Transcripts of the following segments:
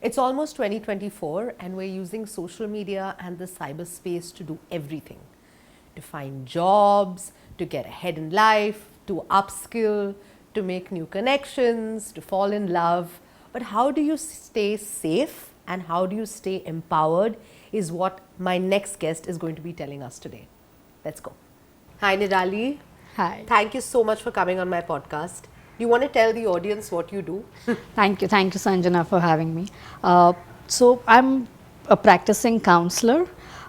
It's almost 2024 and we're using social media and the cyberspace to do everything. To find jobs, to get ahead in life, to upskill, to make new connections, to fall in love. But how do you stay safe and how do you stay empowered is what my next guest is going to be telling us today. Let's go. Hi Nirali. Hi. Thank you so much for coming on my podcast. You want to tell the audience what you do? Thank you Sanjana for having me. So I'm a practicing counselor,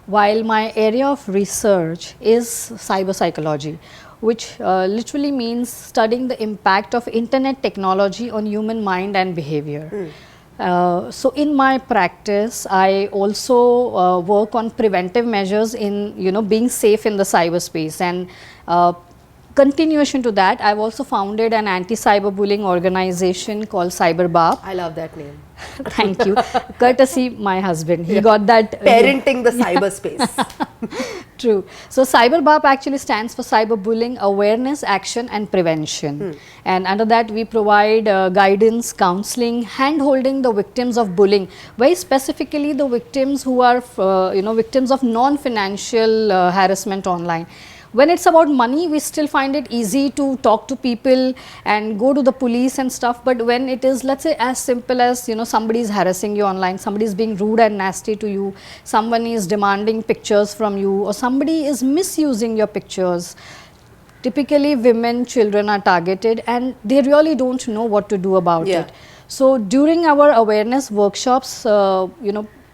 while my area of research is cyber psychology, which literally means studying the impact of internet technology on human mind and behavior. So in my practice, I also work on preventive measures in being safe in the cyberspace, and continuation to that, I've also founded an anti-cyberbullying organization called Cyber B.A.A.P. I love that name. Thank you. Courtesy my husband. He got that. Parenting the cyberspace. True. So Cyber B.A.A.P actually stands for Cyberbullying Awareness, Action and Prevention. And under that we provide guidance, counseling, hand-holding the victims of bullying. Very specifically the victims who are victims of non-financial harassment online. When it's about money, we still find it easy to talk to people and go to the police and stuff. But when it is, let's say, as simple as, somebody is harassing you online, somebody is being rude and nasty to you, someone is demanding pictures from you, or somebody is misusing your pictures. Typically, women, children are targeted and they really don't know what to do about it. So during our awareness workshops,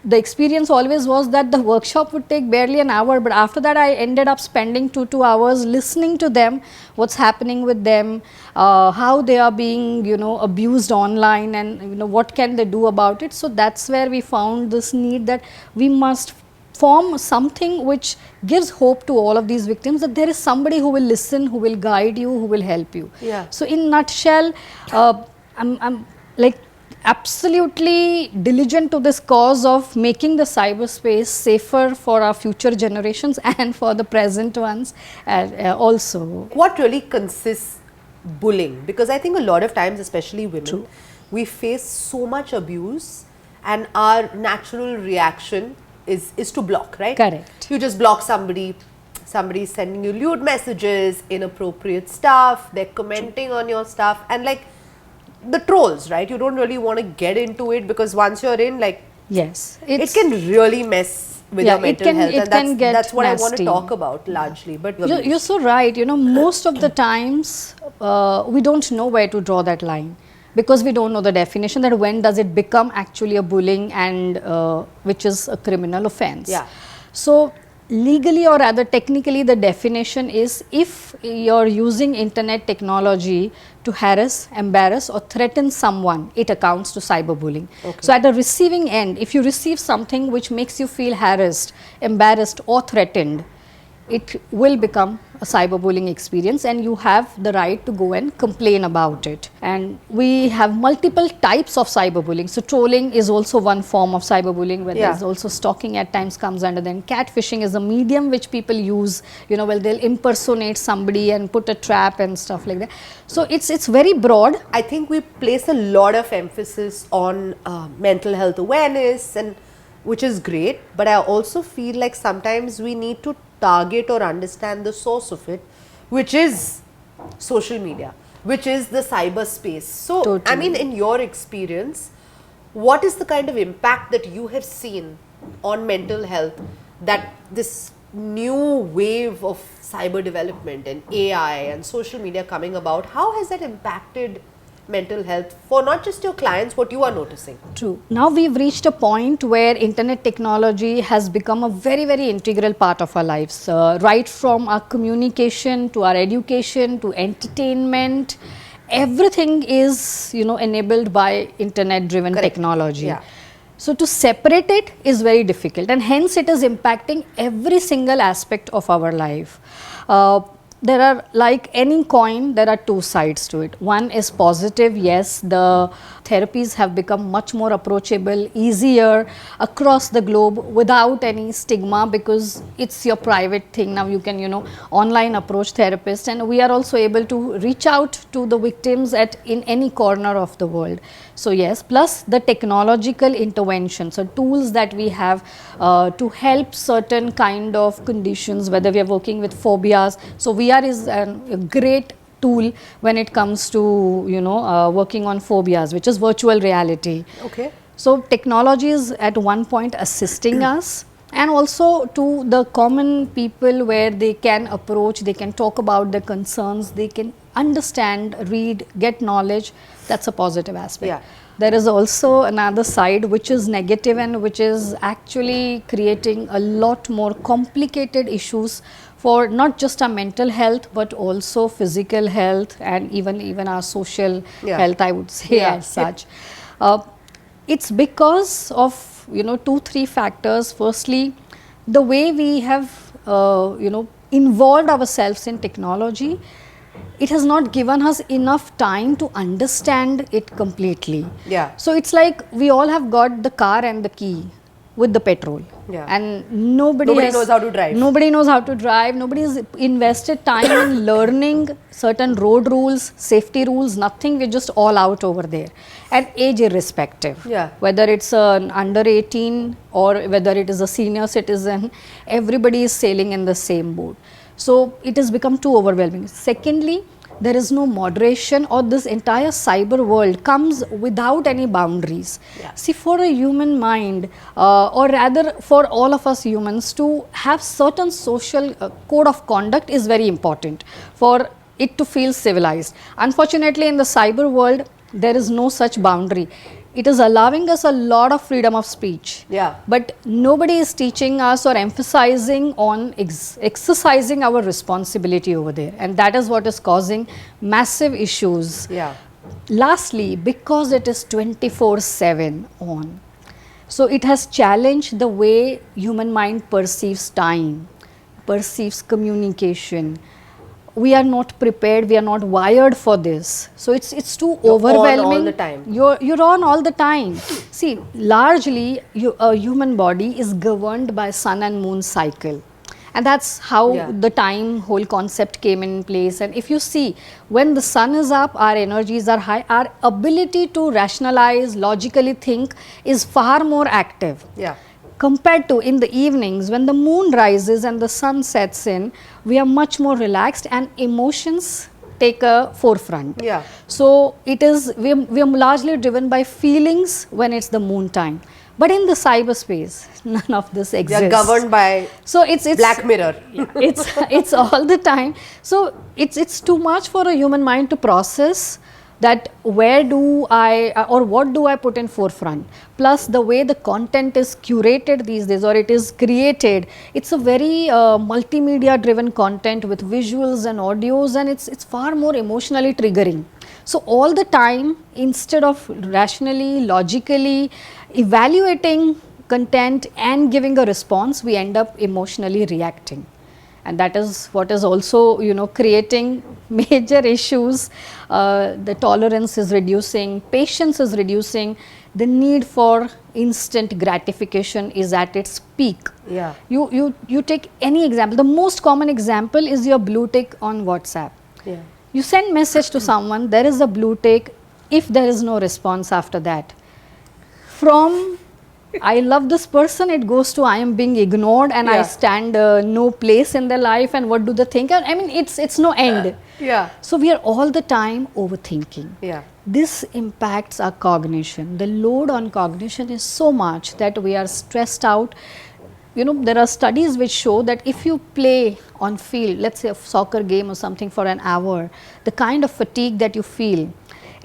the experience always was that the workshop would take barely an hour, but after that I ended up spending 2 hours listening to them, what's happening with them, how they are being abused online, and what can they do about it. So that's where we found this need that we must form something which gives hope to all of these victims, that there is somebody who will listen, who will guide you, who will help you. So in nutshell, I'm like absolutely diligent to this cause of making the cyberspace safer for our future generations and for the present ones also. What really consists bullying? Because I think a lot of times, especially women, we face so much abuse and our natural reaction is to block, right? Correct. You just block somebody is sending you lewd messages, inappropriate stuff, they're commenting on your stuff, and like the trolls, right? You don't really want to get into it because once you're in, like, yes, it can really mess with your mental health, and that's what nasty. I want to talk about largely. But you're so right. Most of the times we don't know where to draw that line, because we don't know the definition that when does it become actually a bullying and which is a criminal offense. So legally, or rather technically, the definition is if you're using internet technology to harass, embarrass or threaten someone, it accounts to cyberbullying. So at the receiving end, if you receive something which makes you feel harassed, embarrassed or threatened, it will become a cyberbullying experience and you have the right to go and complain about it. And we have multiple types of cyberbullying. So trolling is also one form of cyberbullying, where there's also stalking at times comes under. Then catfishing is a medium which people use, well, they'll impersonate somebody and put a trap and stuff like that. So it's very broad. I think we place a lot of emphasis on mental health awareness, and which is great, but I also feel like sometimes we need to target or understand the source of it, which is social media, which is the cyberspace. So, I mean, in your experience, what is the kind of impact that you have seen on mental health that this new wave of cyber development and AI and social media coming about, how has that impacted mental health for not just your clients, what you are noticing? True. Now we've reached a point where internet technology has become a very, very integral part of our lives, right from our communication to our education to entertainment. Everything is, enabled by internet driven technology. So to separate it is very difficult, and hence it is impacting every single aspect of our life. There are, like any coin, there are two sides to it. One is positive. Yes, the therapies have become much more approachable, easier across the globe without any stigma, because it's your private thing. Now you can, online approach therapists, and we are also able to reach out to the victims in any corner of the world. So yes, plus the technological intervention, so tools that we have to help certain kind of conditions, whether we are working with phobias. So VR is a great tool when it comes to, you know, working on phobias, which is virtual reality. Okay. So technology is at one point assisting us, and also to the common people, where they can approach, they can talk about their concerns, they can understand, read, get knowledge. That's a positive aspect. Yeah. There is also another side which is negative, and which is actually creating a lot more complicated issues for not just our mental health, but also physical health, and even our social health, I would say, as such. It's because of, you know, 2-3 factors. Firstly, the way we have you know, involved ourselves in technology, it has not given us enough time to understand it completely. Yeah. So it's like we all have got the car and the key with the petrol, and nobody knows how to drive. Nobody knows how to drive. Nobody has invested time in learning certain road rules, safety rules. Nothing. We're just all out over there, and age irrespective. Yeah. Whether it's an under 18 or whether it is a senior citizen, everybody is sailing in the same boat. So it has become too overwhelming. Secondly, there is no moderation, or this entire cyber world comes without any boundaries. See, for a human mind, or rather for all of us humans, to have certain social code of conduct is very important for it to feel civilized. Unfortunately, in the cyber world, there is no such boundary. It is allowing us a lot of freedom of speech, but nobody is teaching us or emphasizing on exercising our responsibility over there, and that is what is causing massive issues. Lastly, because it is 24/7 on, so it has challenged the way human mind perceives time, perceives communication. We are not prepared, we are not wired for this. So it's too overwhelming. On all the time. You're on all the time. See, largely a human body is governed by sun and moon cycle, and that's how the time whole concept came in place. And if you see, when the sun is up, our energies are high, our ability to rationalize, logically think is far more active. Compared to in the evenings, when the moon rises and the sun sets in, we are much more relaxed, and emotions take a forefront. So it is, we are largely driven by feelings when it's the moon time. But in the cyberspace, none of this exists. They are governed by it's Black Mirror. it's all the time. So it's too much for a human mind to process, that where do I or what do I put in forefront. Plus the way the content is curated these days, or it is created, it's a very multimedia driven content with visuals and audios, and it's far more emotionally triggering. So all the time, instead of rationally, logically evaluating content and giving a response, we end up emotionally reacting. And that is what is also, you know, creating major issues. The tolerance is reducing, patience is reducing, the need for instant gratification is at its peak. You take any example. The most common example is your blue tick on WhatsApp. You send message to someone, there is a blue tick. If there is no response after that, from I love this person, it goes to I am being ignored, and I stand no place in their life, and what do they think? I mean, it's no end. So we are all the time overthinking. This impacts our cognition. The load on cognition is so much that we are stressed out. You know, there are studies which show that if you play on field, let's say a soccer game or something, for an hour, the kind of fatigue that you feel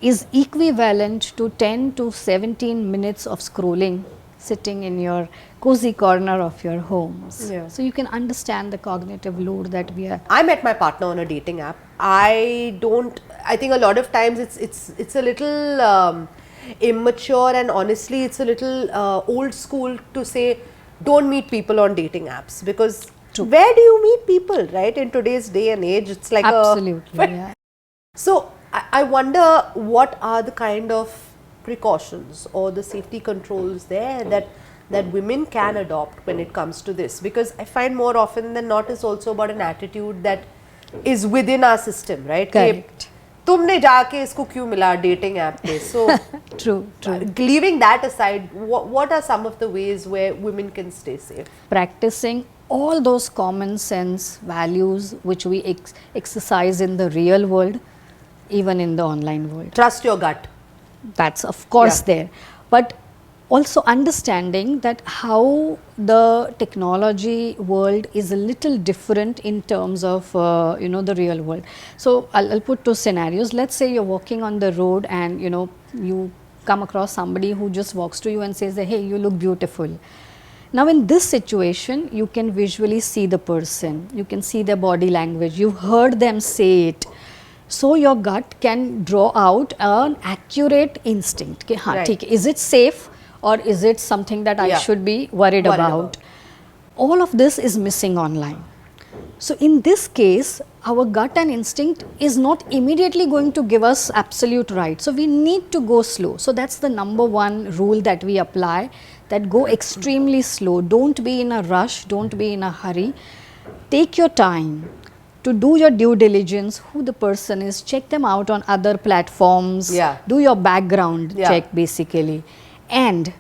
is equivalent to 10 to 17 minutes of scrolling, sitting in your cozy corner of your homes. So you can understand the cognitive load that we are. I met my partner on a dating app. I think a lot of times it's a little immature, and honestly it's a little old school to say don't meet people on dating apps, because where do you meet people, right? In today's day and age, it's like absolutely. So I wonder, what are the kind of precautions or the safety controls there that women can adopt when it comes to this? Because I find more often than not, it's also about an attitude that is within our system, right? Correct. तुमने जाके इसको क्यों मिला dating app पे? So True, true. leaving that aside, what are some of the ways where women can stay safe? Practicing all those common sense values which we exercise in the real world, even in the online world. Trust your gut. That's of course Yeah. there, but also understanding that how the technology world is a little different in terms of the real world. So I'll put two scenarios. Let's say you're walking on the road and you come across somebody who just walks to you and says that, hey, you look beautiful. Now in this situation, you can visually see the person, you can see their body language, you've heard them say it. So your gut can draw out an accurate instinct. कि हाँ, Right. ठीक है, is it safe or is it something that I Yeah. should be worried about? All of this is missing online. So in this case, our gut and instinct is not immediately going to give us absolute right. So we need to go slow. So that's the number one rule that we apply, that go extremely slow. Don't be in a rush, don't be in a hurry. Take your time to do your due diligence, who the person is, check them out on other platforms, Yeah. do your background Yeah. check basically, and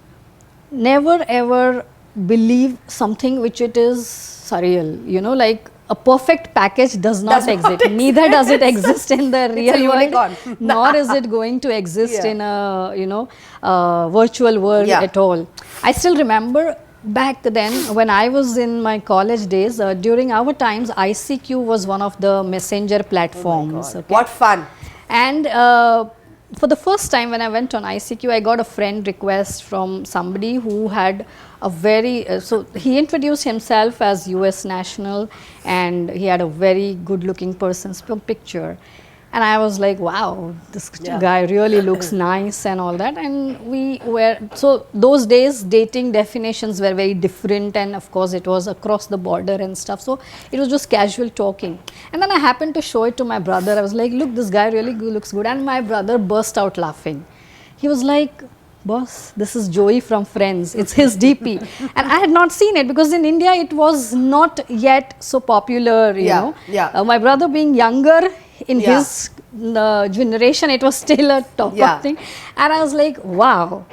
never ever believe something which it is surreal, like a perfect package does not exist. Neither does it exist in the real world, unicorn. nor is it going to exist Yeah. in a virtual world Yeah. at all. I still remember back then when I was in my college days, during our times, ICQ was one of the messenger platforms. Okay? What fun. And for the first time when I went on ICQ, I got a friend request from somebody who had a very, so he introduced himself as US national and he had a very good looking person's picture. And I was like, wow, this Yeah. guy really looks nice and all that. And we were, so those days dating definitions were very different, and of course it was across the border and stuff. So it was just casual talking. And then I happened to show it to my brother. I was like, look, this guy really looks good. And my brother burst out laughing. He was like, boss, this is Joey from Friends. It's his DP. And I had not seen it because in India it was not yet so popular, you know. Yeah. My brother being younger, in Yeah. his generation, it was still a top Yeah. thing. And I was like, wow.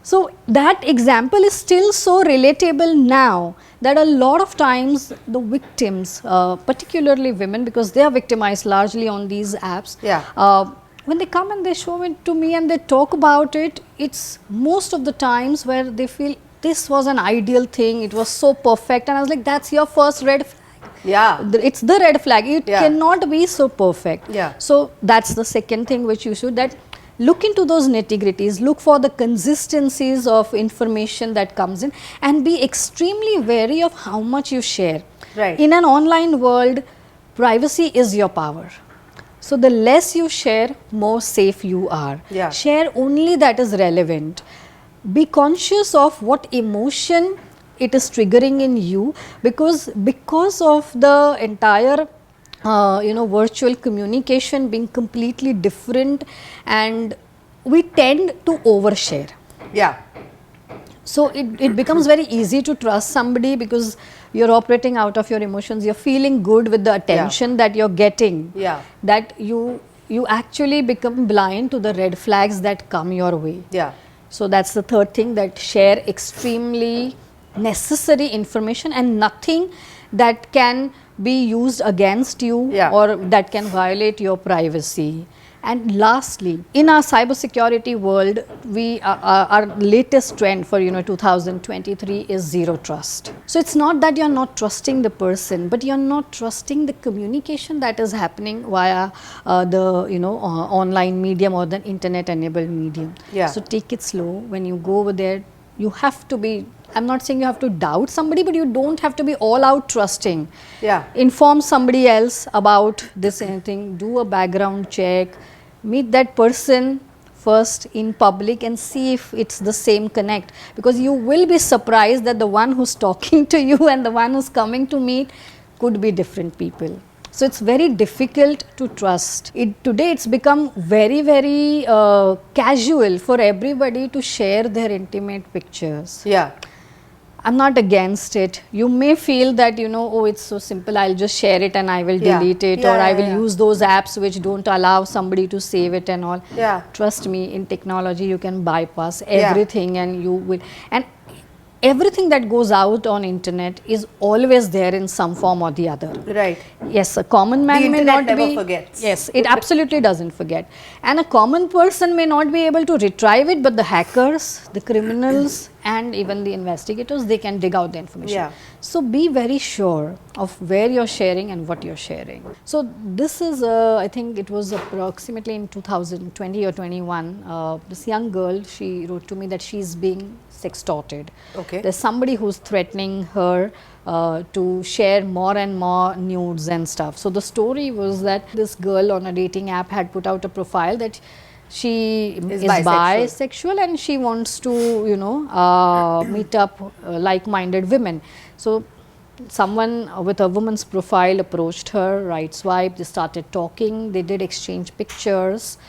So that example is still so relatable now that a lot of times the victims, particularly women, because they are victimized largely on these apps, Yeah. when they come and they show it to me and they talk about it, it's most of the times where they feel this was an ideal thing, it was so perfect. And I was like, that's your first red flag. Yeah. It's the red flag. It Yeah. cannot be so perfect. Yeah. So that's the second thing which you should, that look into those nitty-gritties, look for the consistencies of information that comes in, and be extremely wary of how much you share. Right. In an online world, privacy is your power. So the less you share, more safe you are. Yeah. Share only that is relevant. Be conscious of what emotion it is triggering in you, because of the entire virtual communication being completely different, and we tend to overshare. Yeah. So it becomes very easy to trust somebody because you're operating out of your emotions, you're feeling good with the attention that you're getting, Yeah. that you actually become blind to the red flags that come your way. Yeah. So that's the third thing, that share extremely necessary information and nothing that can be used against you Yeah. or that can violate your privacy. And lastly, in our cybersecurity world, our latest trend for 2023 is zero trust. So it's not that you're not trusting the person, but you're not trusting the communication that is happening via the online medium or the internet-enabled medium. Yeah. So take it slow. When you go over there, you have to be, I'm not saying you have to doubt somebody, but you don't have to be all out trusting. Yeah. Inform somebody else about this anything, do a background check, meet that person first in public and see if it's the same connect, because you will be surprised that the one who's talking to you and the one who's coming to meet could be different people. So it's very difficult to trust. Today it's become very, very casual for everybody to share their intimate pictures. Yeah. I'm not against it. You may feel that, you know, oh, it's so simple, I'll just share it and I will delete it, or I will use those apps which don't allow somebody to save it and all. Yeah. Trust me, in technology, you can bypass everything and you will. And everything that goes out on internet is always there in some form or the other. Right. Yes, a common man The may internet not never be. forgets. Yes, it absolutely doesn't forget. And a common person may not be able to retrieve it, but the hackers, the criminals, and even the investigators, they can dig out the information. Yeah. So be very sure of where you're sharing and what you're sharing. So this is, I think it was approximately in 2020 or 21. This young girl, she wrote to me that she's being sextorted. Okay. There's somebody who's threatening her to share more and more nudes and stuff. So the story was that this girl on a dating app had put out a profile that she is bisexual and she wants to, you know, meet up like-minded women. So someone with a woman's profile approached her, right swipe, they started talking, they did exchange pictures.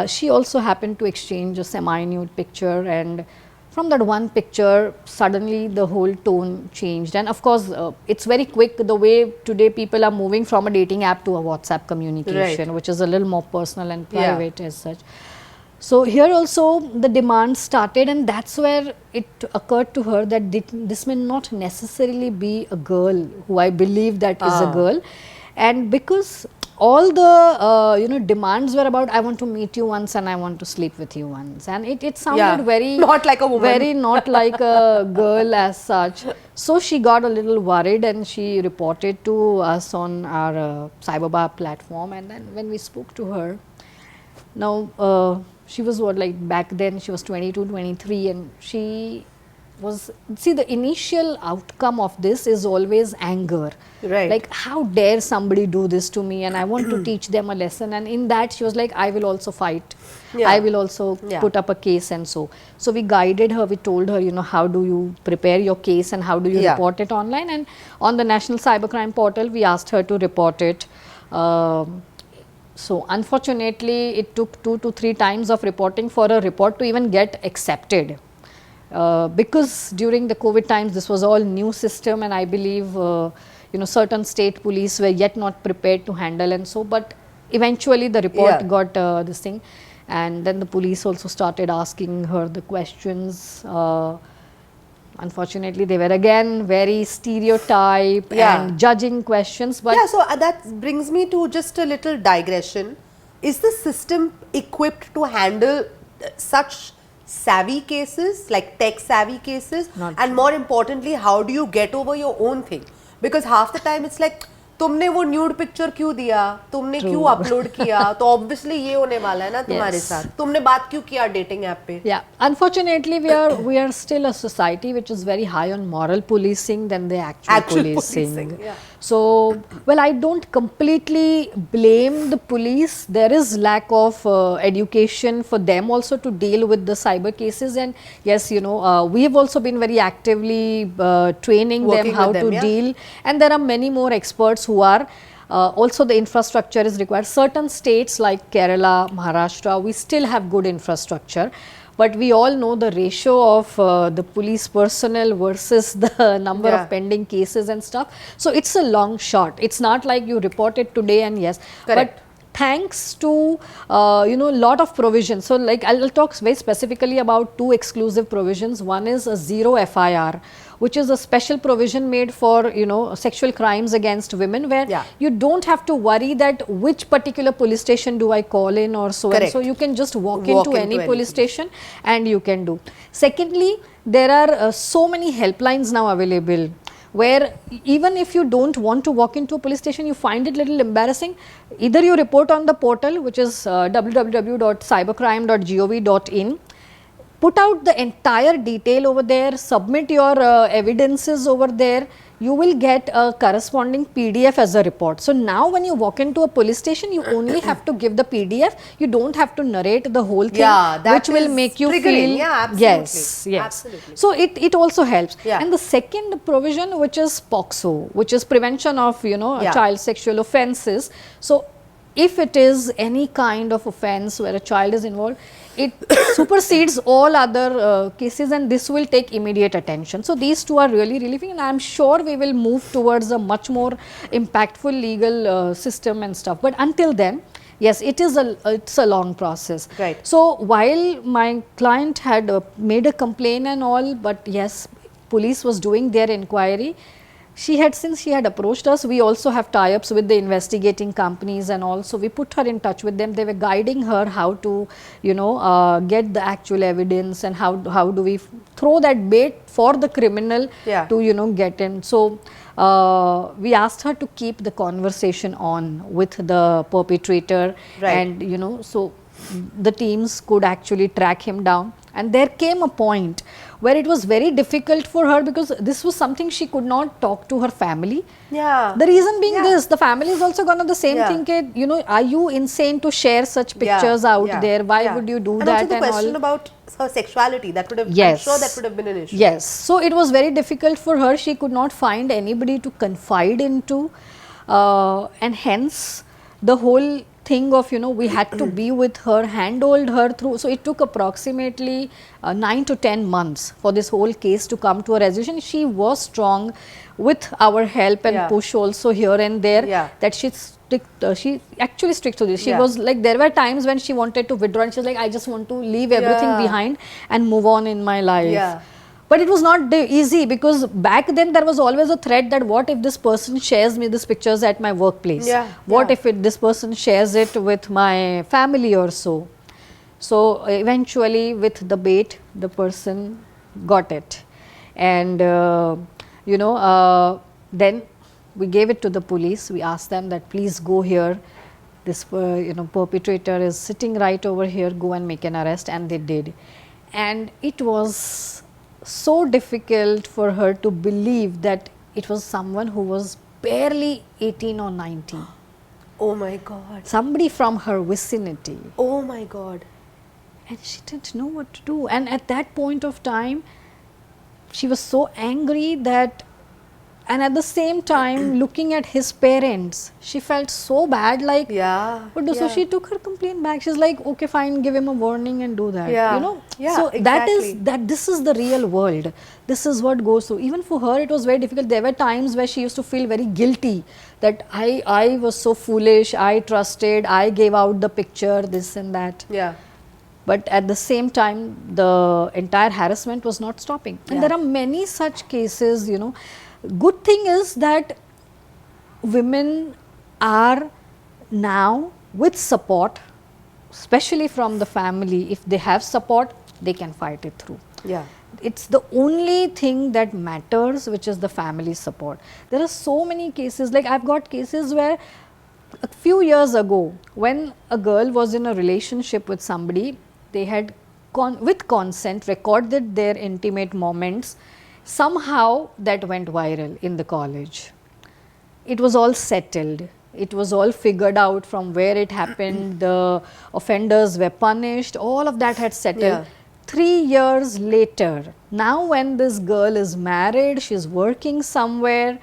She also happened to exchange a semi-nude picture, and from that one picture, suddenly the whole tone changed. And of course, it's very quick the way today people are moving from a dating app to a WhatsApp communication, which is a little more personal and private as such. So here also the demand started, and that's where it occurred to her that this may not necessarily be a girl who I believe that is a girl. And because all the you know, demands were about, I want to meet you once and I want to sleep with you once, and it sounded very not like a woman, very not like a girl as such. So she got a little worried and she reported to us on our Cyber B.A.A.P platform. And then when we spoke to her, now she was what, like back then she was 22, 23, and she was, see, the initial outcome of this is always anger. Right. Like, how dare somebody do this to me, and I want to teach them a lesson. And in that she was like, I will also fight. I will also put up a case. And so we guided her, we told her, you know, how do you prepare your case and how do you report it online. And on the National Cybercrime Portal, we asked her to report it. So unfortunately, it took 2 to 3 times of reporting for a report to even get accepted. Because during the COVID times, this was all new system, and I believe you know, certain state police were yet not prepared to handle, and so, but eventually the report got this thing, and then the police also started asking her the questions. Unfortunately, they were again very stereotype and judging questions. But so that brings me to just a little digression. Is the system equipped to handle such savvy cases, like tech savvy cases? And more importantly, how do you get over your own thing? Because half the time it's like, तुमने वो nude picture क्यों दिया, तुमने क्यों upload किया, तो obviously ये होने वाला है ना तुम्हारे साथ, तुमने बात क्यों किया डेटिंग ऐप पे. Unfortunately, we are still a society which is very high on moral policing than the actual policing. So, well, I don't completely blame the police. There is lack of education for them also to deal with the cyber cases. And yes, you know, we have also been very actively training them how to deal. And there are many more experts who are also, the infrastructure is required. Certain states like Kerala, Maharashtra, we still have good infrastructure. But we all know the ratio of the police personnel versus the number of pending cases and stuff. So it's a long shot. It's not like you report it today and but thanks to you know, lot of provisions. So like I'll talk very specifically about 2 exclusive provisions. One is a zero FIR, which is a special provision made for, you know, sexual crimes against women, where you don't have to worry that which particular police station do I call in or so. And so you can just walk into any police station and you can do. Secondly, there are so many helplines now available, where even if you don't want to walk into a police station, you find it little embarrassing, either you report on the portal, which is www.cybercrime.gov.in, put out the entire detail over there, submit your evidences over there, you will get a corresponding PDF as a report. So now when you walk into a police station, you only have to give the PDF, you don't have to narrate the whole thing, which will make you feel, absolutely. So it also helps. And the second provision, which is POXO, which is prevention of, you know, child sexual offences. So if it is any kind of offence where a child is involved, it supersedes all other cases, and this will take immediate attention. So these two are really relieving, and I am sure we will move towards a much more impactful legal system and stuff. But until then, yes, it's a long process. Right. So while my client had made a complaint and all, but yes, police was doing their inquiry. Since she had approached us, we also have tie-ups with the investigating companies, and also we put her in touch with them. They were guiding her how to, get the actual evidence, and how do we throw that bait for the criminal to, get in. So we asked her to keep the conversation on with the perpetrator, and so the teams could actually track him down. And there came a point where it was very difficult for her, because this was something she could not talk to her family. Yeah. The reason being this, the family is also gonna the same thing, are you insane to share such pictures out there? Why would you do and that? Also the and question all. about her sexuality, that would have, I'm sure that would have been an issue. Yes. So it was very difficult for her. She could not find anybody to confide into, and hence the whole thing of, we had to be with her, handhold her through. So it took approximately 9 to 10 months for this whole case to come to a resolution. She was strong with our help and push also here and there, that she actually stuck to this. She was like, there were times when she wanted to withdraw, and she was like, I just want to leave everything behind and move on in my life. But it was not easy, because back then there was always a threat that what if this person shares me these pictures at my workplace? What if this person shares it with my family or so? So eventually with the bait, the person got it. And then we gave it to the police. We asked them that please go here. This perpetrator is sitting right over here. Go and make an arrest. And they did. And it was so difficult for her to believe that it was someone who was barely 18 or 19. Oh my God. Somebody from her vicinity. Oh my God. And she didn't know what to do. And at that point of time, she was so angry that, and at the same time looking at his parents, she felt so bad, like, so she took her complaint back. She's like, okay, fine, give him a warning and do that. So exactly. this is the real world. This is what goes through. Even for her, it was very difficult. There were times where she used to feel very guilty that I was so foolish, I trusted, I gave out the picture, this and that. But at the same time, the entire harassment was not stopping. And there are many such cases, Good thing is that women are now with support, especially from the family. If they have support, they can fight it through. It's the only thing that matters, which is the family support. There are so many cases, like I've got cases where a few years ago, when a girl was in a relationship with somebody, they had with consent recorded their intimate moments. Somehow that went viral in the college. It was all settled. It was all figured out from where it happened. The offenders were punished. All of that had settled. 3 years later, now when this girl is married, she's working somewhere,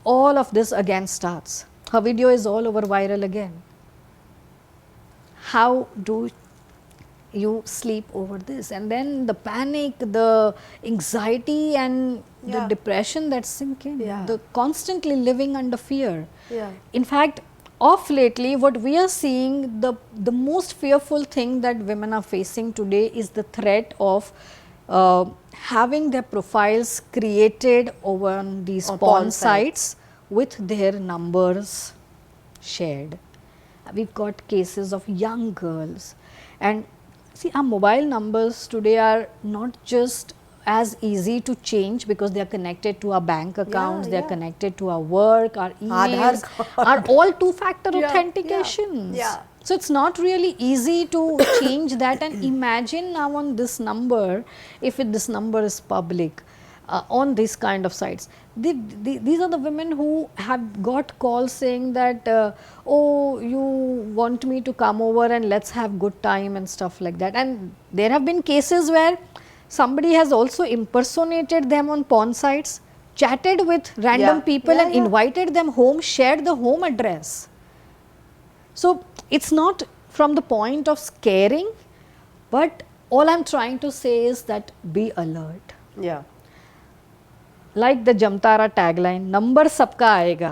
all of this again starts. Her video is all over viral again. How do you sleep over this? And then the panic, the anxiety, and the depression that sink in, the constantly living under fear. In fact, of lately, what we are seeing, the most fearful thing that women are facing today is the threat of having their profiles created over these porn sites with their numbers shared. We've got cases of young girls, and see, our mobile numbers today are not just as easy to change, because they are connected to our bank accounts, they are connected to our work, our emails, are all two-factor authentications. So it's not really easy to change that. And imagine now on this number, if this number is public, on these kind of sites. These are the women who have got calls saying that, oh, you want me to come over and let's have good time and stuff like that. And there have been cases where somebody has also impersonated them on porn sites, chatted with random people and invited them home, shared the home address. So it's not from the point of scaring, But all I'm trying to say is that be alert. Yeah. Like the Jamtara tagline, number sabka aayega.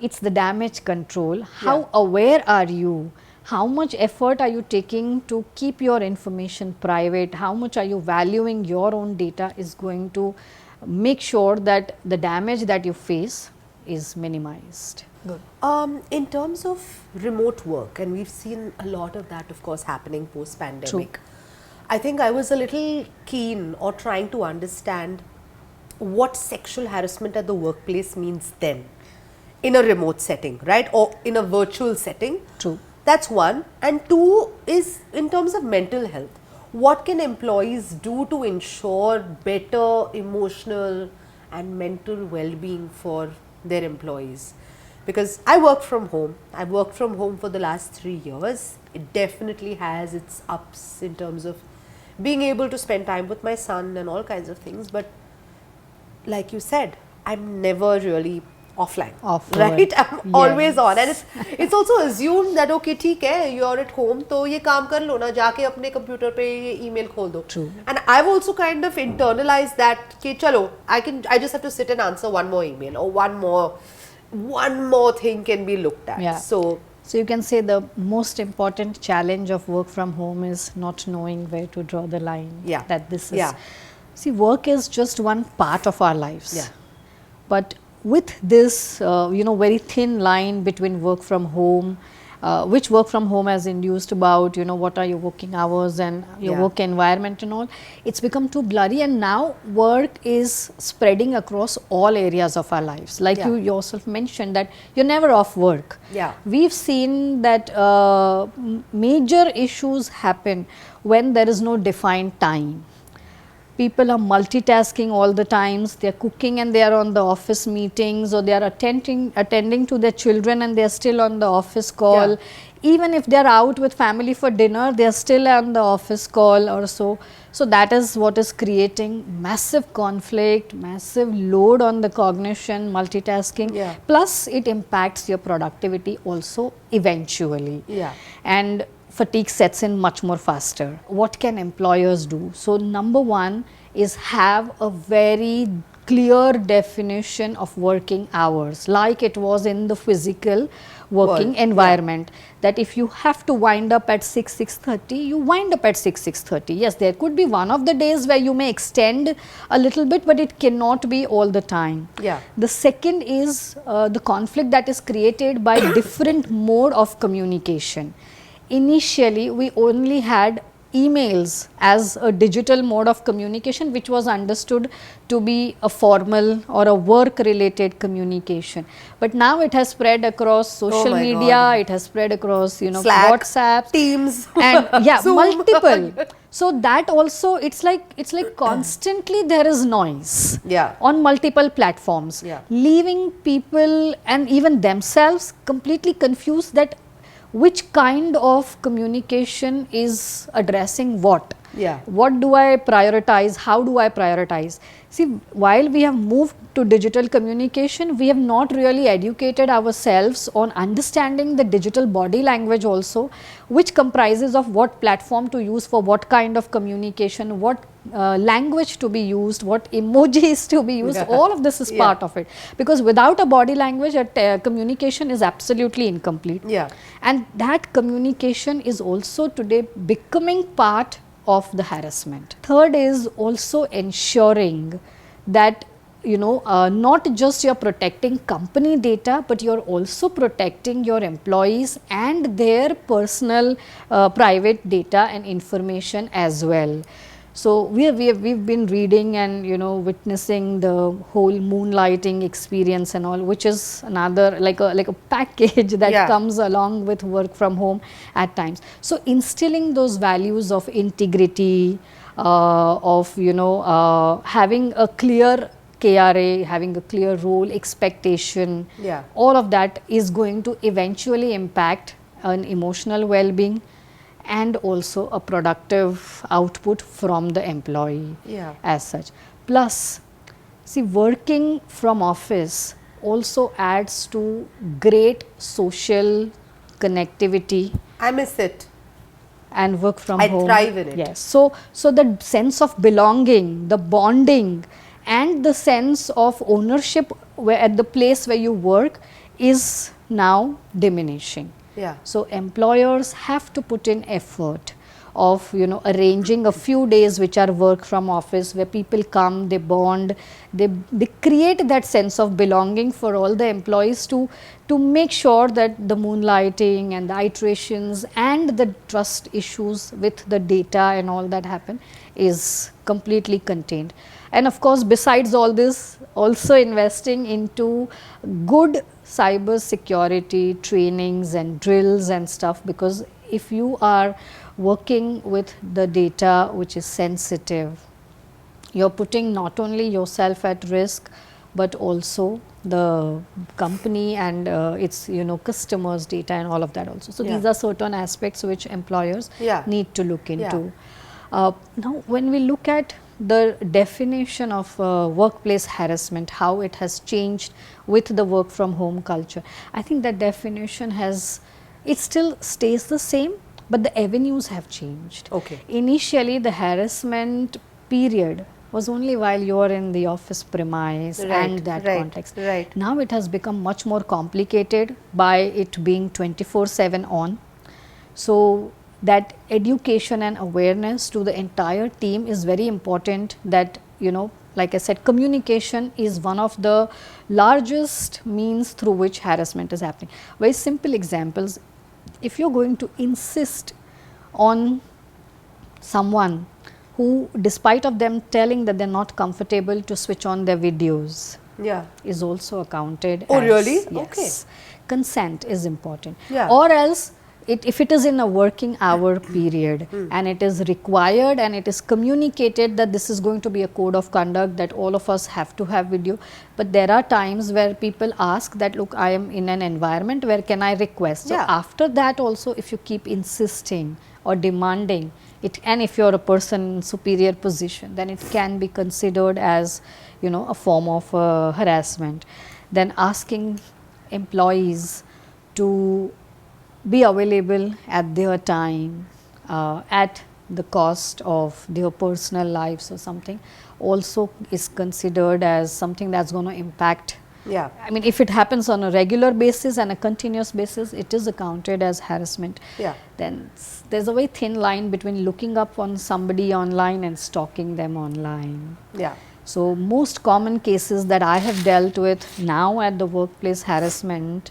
It's the damage control. How Yeah. aware are you? How much effort are you taking to keep your information private? How much are you valuing your own data is going to make sure that the damage that you face is minimized. Good. In terms of remote work, and we've seen a lot of that, of course, happening post-pandemic. I think I was a little keen or trying to understand what sexual harassment at the workplace means then in a remote setting, right? Or in a virtual setting. True. That's one. And two is in terms of mental health. What can employees do to ensure better emotional and mental well-being for their employees? Because I work from home. I've worked from home for the last 3 years. It definitely has its ups in terms of being able to spend time with my son and all kinds of things. But like you said, I'm never really offline, right? I'm always on, and it's also assumed that okay, ठीक है, you're at home, तो ये काम कर लो ना, जाके अपने computer पे ये email खोल दो. True. And I've also kind of internalized that कि चलो, I just have to sit and answer one more email or one more thing can be looked at. Yeah. So you can say the most important challenge of work from home is not knowing where to draw the line. Yeah. That this is. Yeah. See, work is just one part of our lives. Yeah. But with this, very thin line between work from home, which work from home has induced about, what are your working hours and your work environment and all, it's become too blurry, and now work is spreading across all areas of our lives. Like you yourself mentioned that you're never off work. Yeah. We've seen that major issues happen when there is no defined time. People are multitasking all the times. They are cooking and they are on the office meetings, or they are attending to their children and they are still on the office call. Even if they are out with family for dinner, they are still on the office call or so. So that is what is creating massive conflict, massive load on the cognition, multitasking. Plus it impacts your productivity also eventually. And fatigue sets in much more faster. What can employers do? So number one is have a very clear definition of working hours, like it was in the physical working environment. That if you have to wind up at 6:30, you wind up at 6:30. Yes, there could be one of the days where you may extend a little bit, but it cannot be all the time. The second is the conflict that is created by different mode of communication. Initially, we only had emails as a digital mode of communication, which was understood to be a formal or a work related communication. But now it has spread across social media, it has spread across, Slack, WhatsApp, Teams, and multiple. So that also, it's like constantly there is noise on multiple platforms, leaving people and even themselves completely confused that which kind of communication is addressing what. What do I prioritize? How do I prioritize? See, while we have moved to digital communication, we have not really educated ourselves on understanding the digital body language also, which comprises of what platform to use for what kind of communication, what language to be used, what emojis to be used. All of this is part of it, because without a body language, communication is absolutely incomplete. And that communication is also today becoming part of the harassment. Third is also ensuring that not just you're protecting company data, but you're also protecting your employees and their personal private data and information as well. So we've been reading and witnessing the whole moonlighting experience and all, which is another like a package that comes along with work from home at times. So instilling those values of integrity, of having a clear KRA, having a clear role, expectation, all of that is going to eventually impact an emotional well-being and also a productive output from the employee as such. Plus, see, working from office also adds to great social connectivity. I miss it. and work from I home. thrive in it. Yes. So the sense of belonging, the bonding, and the sense of ownership at the place where you work is now diminishing. Yeah. So employers have to put in effort of arranging a few days which are work from office, where people come, they bond, they create that sense of belonging for all the employees to make sure that the moonlighting and the iterations and the trust issues with the data and all that happen is completely contained. And of course, besides all this, also investing into good cyber security trainings and drills and stuff, because if you are working with the data which is sensitive, you are putting not only yourself at risk, but also the company and its customers data and all of that also. So these are certain aspects which employers need to look into. Now when we look at the definition of workplace harassment, how it has changed with the work from home culture, I think that definition it still stays the same, but the avenues have changed. Okay. Initially the harassment period was only while you are in the office premise and that context. Right. Now it has become much more complicated by it being 24/7 on. So that education and awareness to the entire team is very important, that like I said, communication is one of the largest means through which harassment is happening. Very simple examples: if you're going to insist on someone who, despite of them telling that they're not comfortable to switch on their videos, is also accounted as. Oh really? Yes. Okay. Consent is important. Yeah. Or else if it is in a working hour period and it is required and it is communicated that this is going to be a code of conduct, that all of us have to have video, but there are times where people ask that, look, I am in an environment where can I request. So after that also, if you keep insisting or demanding it, and if you are a person in superior position, then it can be considered as a form of harassment. Then asking employees to be available at their time, at the cost of their personal lives or something, also is considered as something that's going to impact. I mean, if it happens on a regular basis and a continuous basis, it is accounted as harassment. Then there's a very thin line between looking up on somebody online and stalking them online. So most common cases that I have dealt with now at the workplace harassment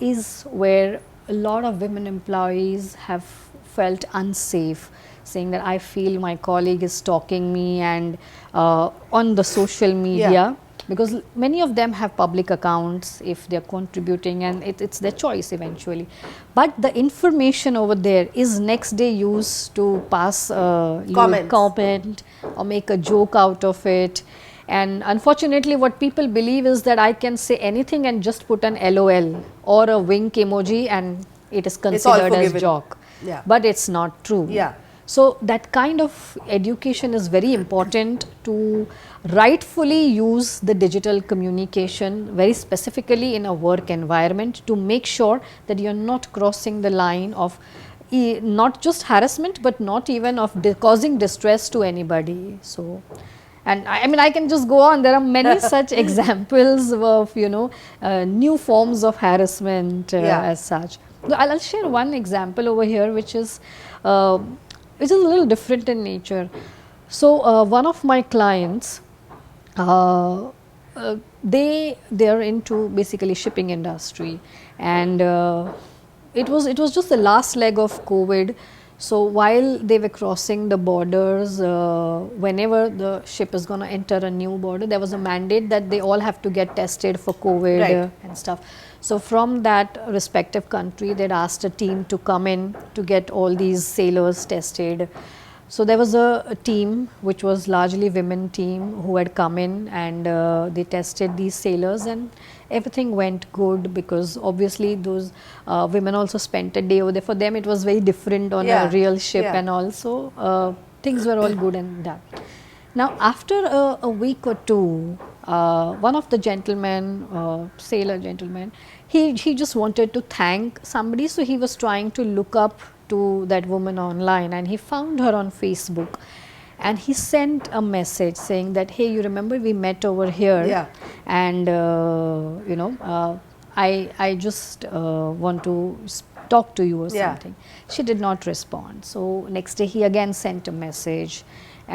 is where a lot of women employees have felt unsafe, saying that I feel my colleague is stalking me, and on the social media, because many of them have public accounts if they are contributing, and it's their choice eventually. But the information over there is next day used to pass a comment or make a joke out of it. And unfortunately, what people believe is that I can say anything and just put an LOL or a wink emoji and it is considered as joke. But it's not true. So that kind of education is very important to rightfully use the digital communication very specifically in a work environment, to make sure that you're not crossing the line of not just harassment, but not even of causing distress to anybody. So, and I mean, I can just go on. There are many such examples of new forms of harassment as such. I'll share one example over here, which is a little different in nature. So one of my clients, they are into basically shipping industry, and it was just the last leg of COVID. So while they were crossing the borders, whenever the ship is going to enter a new border, there was a mandate that they all have to get tested for COVID and stuff. So from that respective country, they'd asked a team to come in to get all these sailors tested. So there was a team which was largely women team who had come in, and they tested these sailors, and everything went good, because obviously those women also spent a day over there. For them it was very different on a real ship, and also things were all good and done. Now after a week or two, one of the gentlemen, sailor gentleman, he just wanted to thank somebody, so he was trying to look up to that woman online, and he found her on Facebook, and he sent a message saying that, hey, you remember we met over here, Yeah. and I just want to talk to you or Yeah. something. She did not respond. So next day he again sent a message,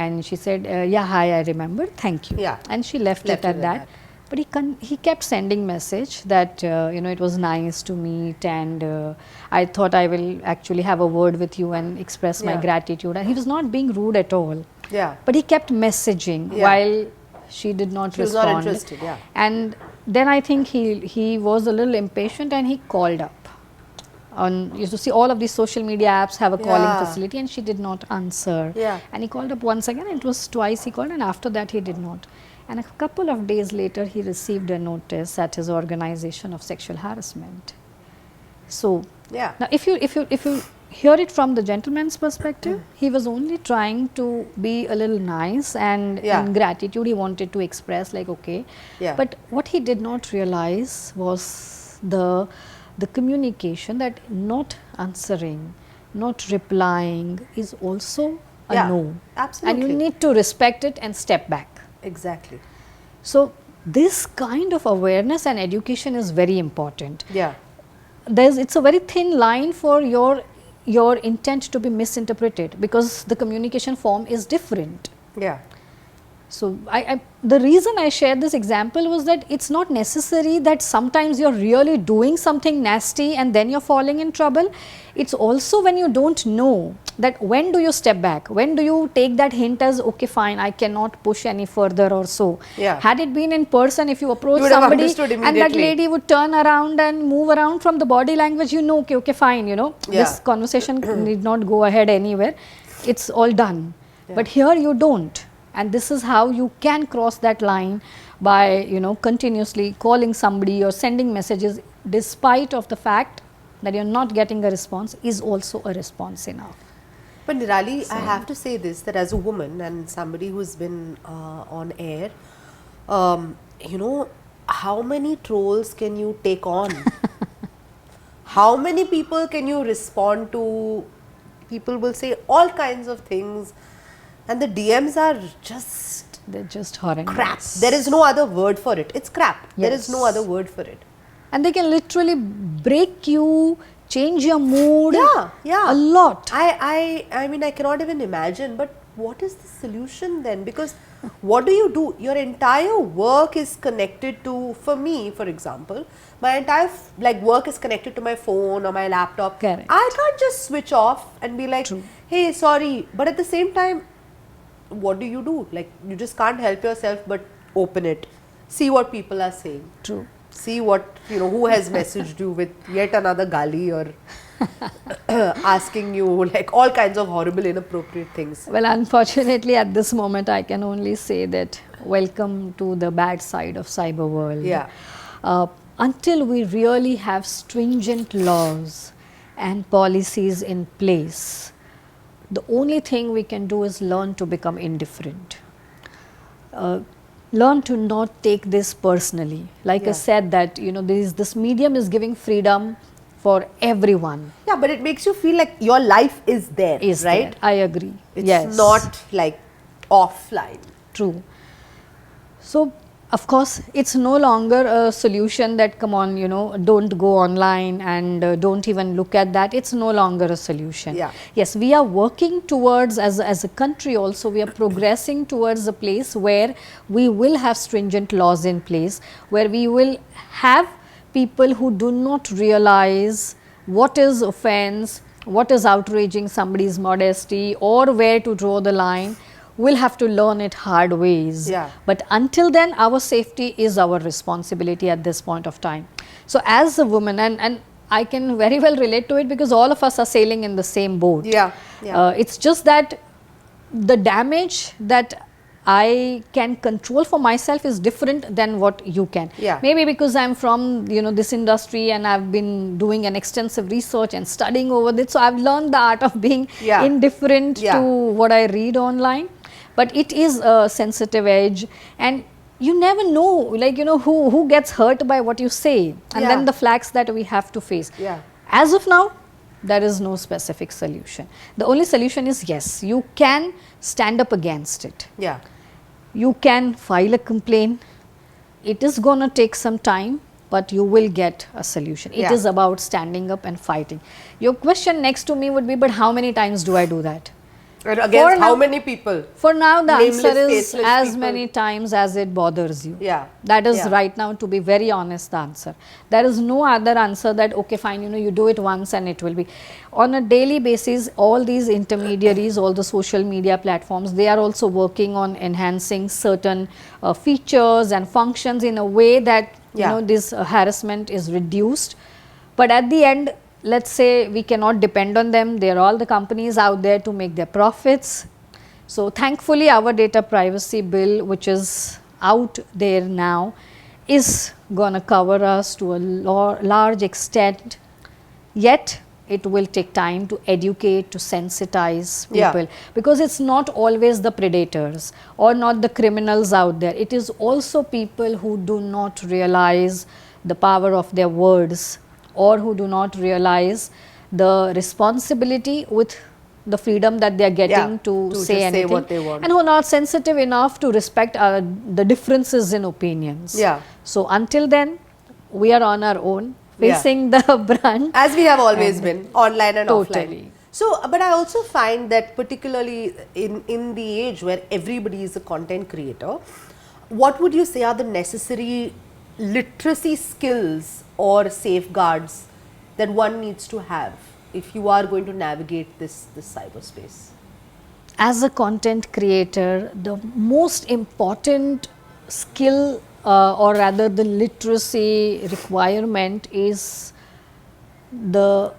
and she said, yeah, hi, I remember, thank you. Yeah. And she left it at that. But he kept sending message that it was nice to meet, and I thought I will actually have a word with you and express my Yeah. gratitude. And he was not being rude at all. Yeah. But he kept messaging while she did not She was respond. not interested, yeah. And then I think he was a little impatient, and he called up. You see, all of these social media apps have a calling Yeah. facility, and she did not answer. Yeah. And he called up once again. It was twice he called, and after that he did not. And a couple of days later, he received a notice at his organization of sexual harassment. So Yeah. now, if you hear it from the gentleman's perspective, he was only trying to be a little nice, and Yeah. in gratitude he wanted to express like, okay. Yeah. But what he did not realize was the communication, that not answering, not replying is also a Yeah, no. absolutely. And you need to respect it and step back. Exactly. So this kind of awareness and education is very important. Yeah. It's a very thin line for your intent to be misinterpreted, because the communication form is different. Yeah. So the reason I shared this example was that it's not necessary that sometimes you're really doing something nasty and then you're falling in trouble. It's also when you don't know, that when do you step back, when do you take that hint as, okay, fine, I cannot push any further or so. Yeah. Had it been in person, if you approach You would have somebody understood and that immediately. lady would turn around and move around, from the body language, okay, fine, Yeah. this conversation need not go ahead anywhere, it's all done. But here you don't. And this is how you can cross that line, by continuously calling somebody or sending messages, despite of the fact that you're not getting a response, is also a response enough. But Nirali, I have to say this, that as a woman and somebody who's been on air, how many trolls can you take on? How many people can you respond to? People will say all kinds of things, and the DMs are just They're just horrendous. crap. There is no other word for it. It's crap. There is no Yes. other word for it. And they can literally break you, change your mood. Yeah, yeah. A lot. I mean, I cannot even imagine, but what is the solution then? Because what do you do? Your entire work is connected to, for me, for example, my entire work is connected to my phone or my laptop. Correct. I can't just switch off and be like, True. hey, sorry. But at the same time, what do? You just can't help yourself but open it, see what people are saying. True. See what, who has messaged you with yet another gali, or asking you all kinds of horrible, inappropriate things. Well, unfortunately, at this moment, I can only say that welcome to the bad side of cyber world. Yeah. Until we really have stringent laws and policies in place, the only thing we can do is learn to become indifferent. Learn to not take this personally. Like I Yeah. said, that this medium is giving freedom for everyone. Yeah, but it makes you feel like your life is there, Is right? there. I agree. It's Yes. not like offline. True. So, of course, it's no longer a solution that, come on, don't go online and don't even look at that. It's no longer a solution. Yeah. Yes, we are working towards, as a country also, we are progressing towards a place where we will have stringent laws in place, where we will have people who do not realize what is offense, what is outraging somebody's modesty, or where to draw the line. We'll have to learn it hard ways. Yeah. But until then, our safety is our responsibility at this point of time. So as a woman, and I can very well relate to it, because all of us are sailing in the same boat. Yeah, yeah. It's just that the damage that I can control for myself is different than what you can. Yeah. Maybe because I'm from this industry, and I've been doing an extensive research and studying over this, so I've learned the art of being Yeah. indifferent Yeah. to what I read online. But it is a sensitive edge, and you never know, who gets hurt by what you say, and Yeah. then the flags that we have to face. Yeah. As of now, There is no specific solution. The only solution is, yes, you can stand up against it. Yeah. You can file a complaint. It is going to take some time, but you will get a solution. It is about standing up and fighting. Your question next to me would be, but how many times do I do that? And against how many people? For now, the Nameless, answer is faceless as people. many times as it bothers you. Yeah. That is Yeah. right now, to be very honest, the answer. There is no other answer that, okay, fine, you know, you do it once and it will be. On a daily basis, all these intermediaries, all the social media platforms, they are also working on enhancing certain features and functions in a way that, you know, this harassment is reduced. But at the end, let's say we cannot depend on them. They are all the companies out there to make their profits. So thankfully, our data privacy bill, which is out there now, is going to cover us to a large extent. Yet it will take time to educate, to sensitize people, because it's not always the predators or not the criminals out there. It is also people who do not realize the power of their words, or who do not realize the responsibility with the freedom that they are getting to say anything, what they want, and who are not sensitive enough to respect the differences in opinions. So until then, we are on our own, facing the brunt, as we have always been, online and totally. offline. So, but I also find that particularly in the age where everybody is a content creator, what would you say are the necessary literacy skills or safeguards that one needs to have if you are going to navigate this cyberspace? As a content creator, the most important skill or rather the literacy requirement is the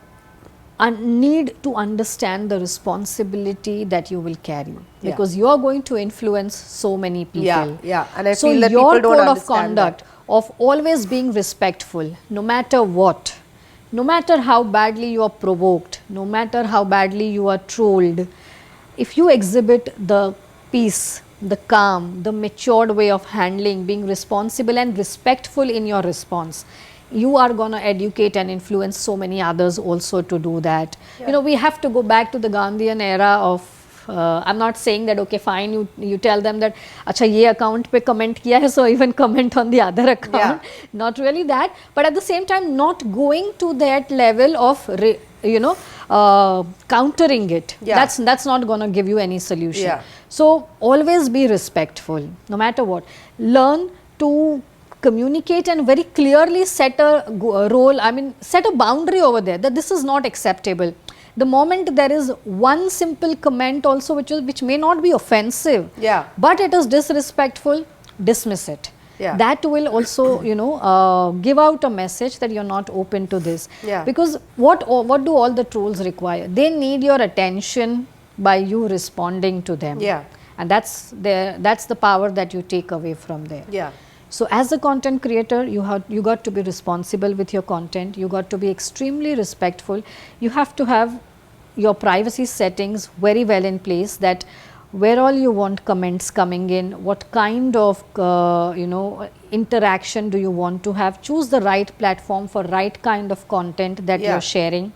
need to understand the responsibility that you will carry, because you are going to influence so many people. And I so feel that your people don't code of understand conduct of always being respectful, no matter what, no matter how badly you are provoked, no matter how badly you are trolled, if you exhibit the peace, the calm, the matured way of handling, being responsible and respectful in your response, you are going to educate and influence so many others also to do that. You know, we have to go back to the Gandhian era of, I'm not saying that, okay, fine, you tell them that, acha, ye account pe comment kiya hai, so even comment on the other account. Not really that, but at the same time, not going to that level of, countering it. That's not going to give you any solution. So always be respectful, no matter what. Learn to communicate and very clearly set a role, set a boundary over there, that this is not acceptable. The moment there is one simple comment also which may not be offensive, but it is disrespectful, dismiss it. That will also, give out a message that you're not open to this. Because what do all the trolls require? They need your attention by you responding to them. And that's the power that you take away from there. So as a content creator, you got to be responsible with your content. You got to be extremely respectful. You have to have your privacy settings very well in place, that where all you want comments coming in, what kind of interaction do you want to have. Choose the right platform for right kind of content that you're sharing.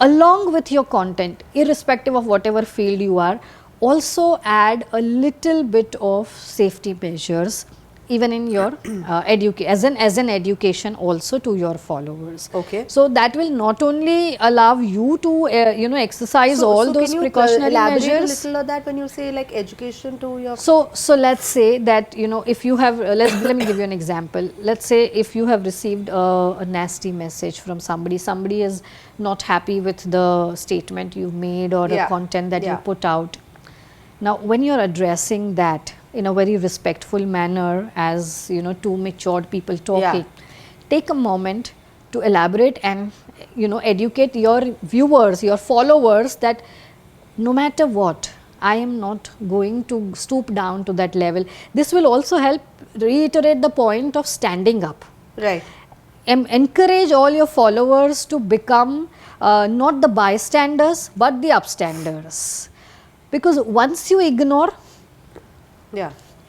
Along with your content, irrespective of whatever field you are, also add a little bit of safety measures, even in your as an education also to your followers. So that will not only allow you to exercise all those precautionary measures. Elaborate a little on that when you say like education to your. So let's say that if you have let me give you an example. Let's say if you have received a nasty message from somebody is not happy with the statement you made or the content that you put out. Now when you are addressing that in a very respectful manner, as two matured people talking, take a moment to elaborate and educate your viewers, your followers, that no matter what, I am not going to stoop down to that level. This will also help reiterate the point of standing up. Encourage all your followers to become not the bystanders but the upstanders, because once you ignore,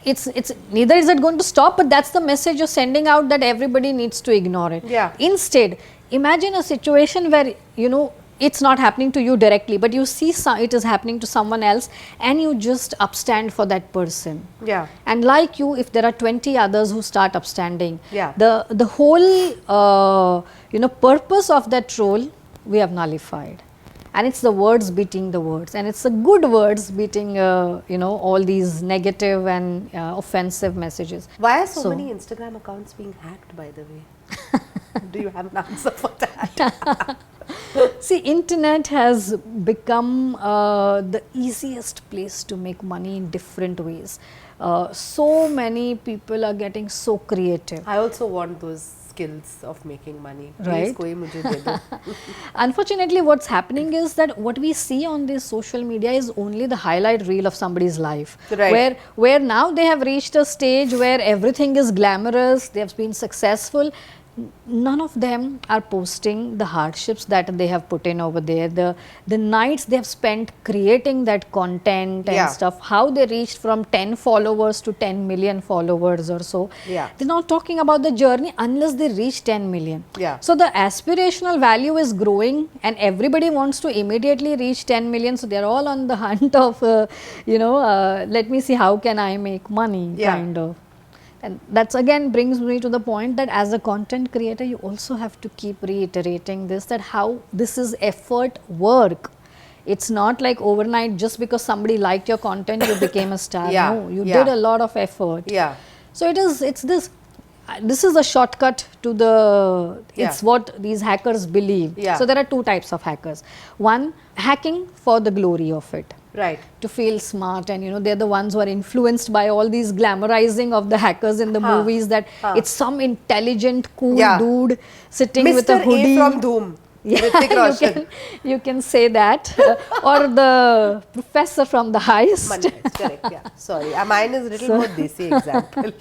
it's neither is it going to stop, but that's the message you're sending out, that everybody needs to ignore it. Instead, imagine a situation where it's not happening to you directly, but you see it is happening to someone else, and you just upstand for that person. Yeah. And like you, if there are 20 others who start upstanding, Yeah. the whole purpose of that role we have nullified. And it's the words beating the words, and it's the good words beating all these negative and offensive messages. Why are so many Instagram accounts being hacked, by the way? Do you have an answer for that? See, internet has become the easiest place to make money in different ways. So many people are getting so creative. I also want those skills of making money. Right. Please, koi mujhe de do. Unfortunately, what's happening is that what we see on this social media is only the highlight reel of somebody's life. Right. Where now they have reached a stage where everything is glamorous, they have been successful. None of them are posting the hardships that they have put in over there, the nights they have spent creating that content and stuff, how they reached from 10 followers to 10 million followers or so. Yeah. They're not talking about the journey unless they reach 10 million. Yeah. So the aspirational value is growing, and everybody wants to immediately reach 10 million. So they're all on the hunt of, let me see how can I make money, kind of. And that's again brings me to the point that as a content creator, you also have to keep reiterating this, that how this is effort work. It's not like overnight just because somebody liked your content, you became a star. No, you did a lot of effort. Yeah. So it's this is a shortcut to the, it's what these hackers believe. Yeah. So there are two types of hackers. One, hacking for the glory of it. Right. To feel smart, and they're the ones who are influenced by all these glamorizing of the hackers in the movies, that it's some intelligent, cool dude sitting Mr. with a hoodie. A from Dhoom. Hrithik Roshan. you can say that. Or the professor from The Heist. Money Heist, correct, yeah. Sorry, mine is a little more desi example.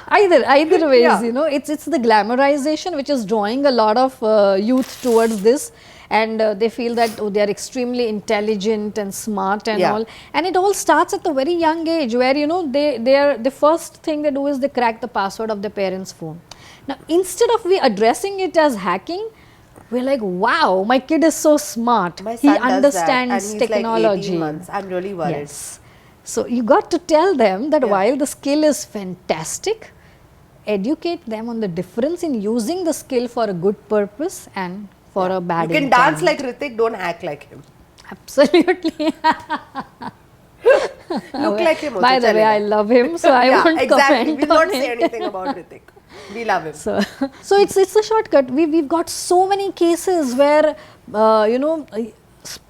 Either ways, it's the glamorization which is drawing a lot of youth towards this. And they feel that they are extremely intelligent and smart and all. And it all starts at the very young age, where the first thing they do is they crack the password of their parents' phone. Now, instead of we addressing it as hacking, we're like, wow, my kid is so smart. My son he understands does that, and he's technology. Like 18 months. I'm really worried. Yes. So you got to tell them that while the skill is fantastic, educate them on the difference in using the skill for a good purpose and for a bad You can intent. dance like Hrithik, don't hack like him. Absolutely. Look like him also. By the way, I love him, so I won't comment We'll not on say him. anything about Hrithik. We love him. So it's a shortcut. We've got so many cases where,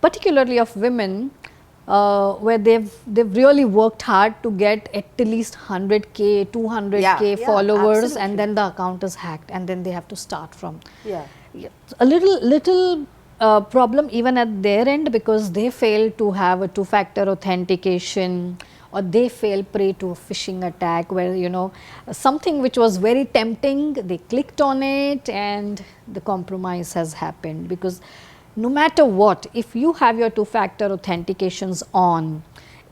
particularly of women, where they've really worked hard to get at least 100K, 200K followers, and then the account is hacked, and then they have to start from. A little problem even at their end, because they fail to have a two-factor authentication, or they fell prey to a phishing attack where something which was very tempting, they clicked on it and the compromise has happened. Because no matter what, if you have your two-factor authentications on,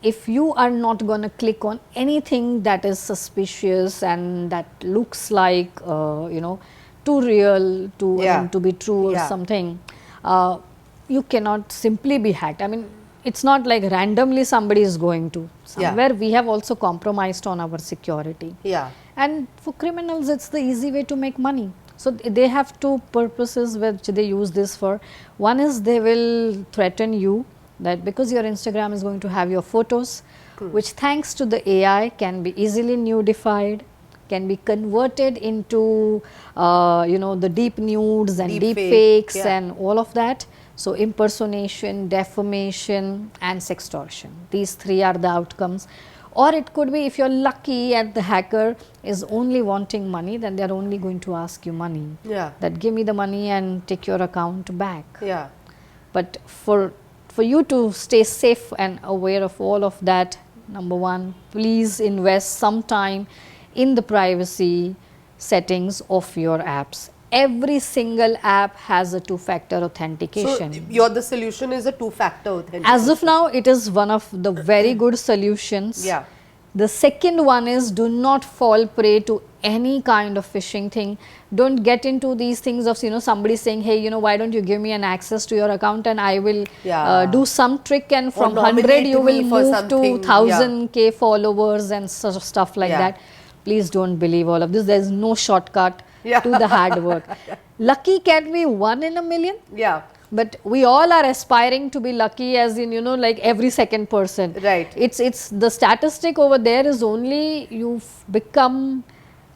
if you are not going to click on anything that is suspicious and that looks like too real to be true or something, you cannot simply be hacked. I mean, it's not like randomly somebody is going to. Somewhere we have also compromised on our security. And for criminals, it's the easy way to make money. So they have two purposes which they use this for. One is they will threaten you that because your Instagram is going to have your photos, which thanks to the AI can be easily nudified, can be converted into the deep nudes and deep fakes and all of that. So impersonation, defamation and sextortion. These three are the outcomes. Or it could be, if you're lucky and the hacker is only wanting money, then they're only going to ask you money. That give me the money and take your account back. But for you to stay safe and aware of all of that, number one, please invest some time in the privacy settings of your apps. Every single app has a two-factor authentication. So the solution is a two-factor authentication. As of now, it is one of the very good solutions. The second one is, do not fall prey to any kind of phishing thing. Don't get into these things of, somebody saying, hey, why don't you give me an access to your account and I will do some trick, and from 100 you will move to 1000k followers and such stuff like that. Please don't believe all of this. There is no shortcut to the hard work. Lucky can be 1 in a million. Yeah. But we all are aspiring to be lucky, as in, like every second person. Right. It's the statistic over there is only you've become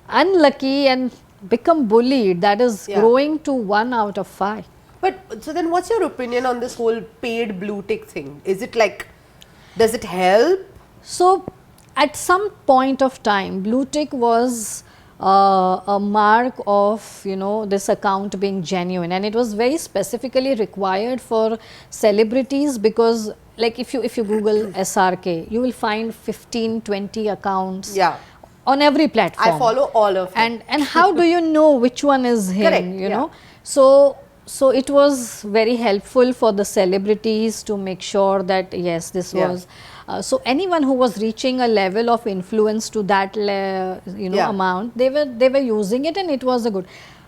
unlucky and become bullied. That is growing to 1 out of 5. But so then what's your opinion on this whole paid blue tick thing? Is it like, does it help? So at some point of time, blue tick was a mark of this account being genuine, and it was very specifically required for celebrities, because like if you Google SRK, you will find 15-20 accounts on every platform. I follow all of them. And how do you know which one is him? Correct, you know? So it was very helpful for the celebrities to make sure that yes, this was so anyone who was reaching a level of influence to that amount, they were using it, and it was a good.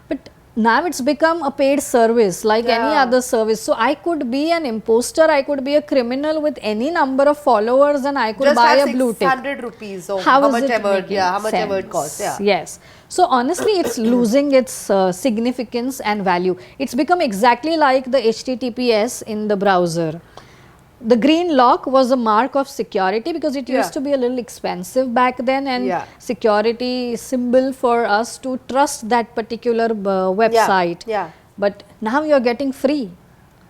But now it's become a paid service like any other service. So I could be an imposter, I could be a criminal with any number of followers, and I could just buy a blue tick. 600 rupees or how much ever it costs. Yes. So honestly, it's losing its significance and value. It's become exactly like the HTTPS in the browser. The green lock was a mark of security, because it used to be a little expensive back then, and security symbol for us to trust that particular website. But now you're getting free.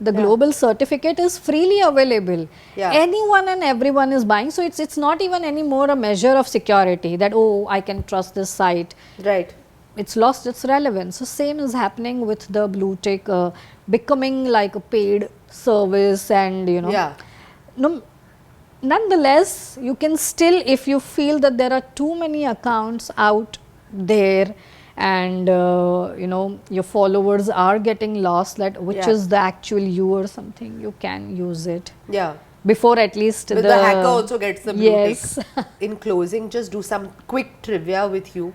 The global certificate is freely available. Anyone and everyone is buying. So it's not even anymore a measure of security that, oh, I can trust this site. Right. It's lost its relevance. So same is happening with the blue tick becoming like a paid service, and nonetheless, you can still, if you feel that there are too many accounts out there, and your followers are getting lost, that which is the actual you or something, you can use it. Before at least but the hacker also gets the blue tick. In closing, just do some quick trivia with you,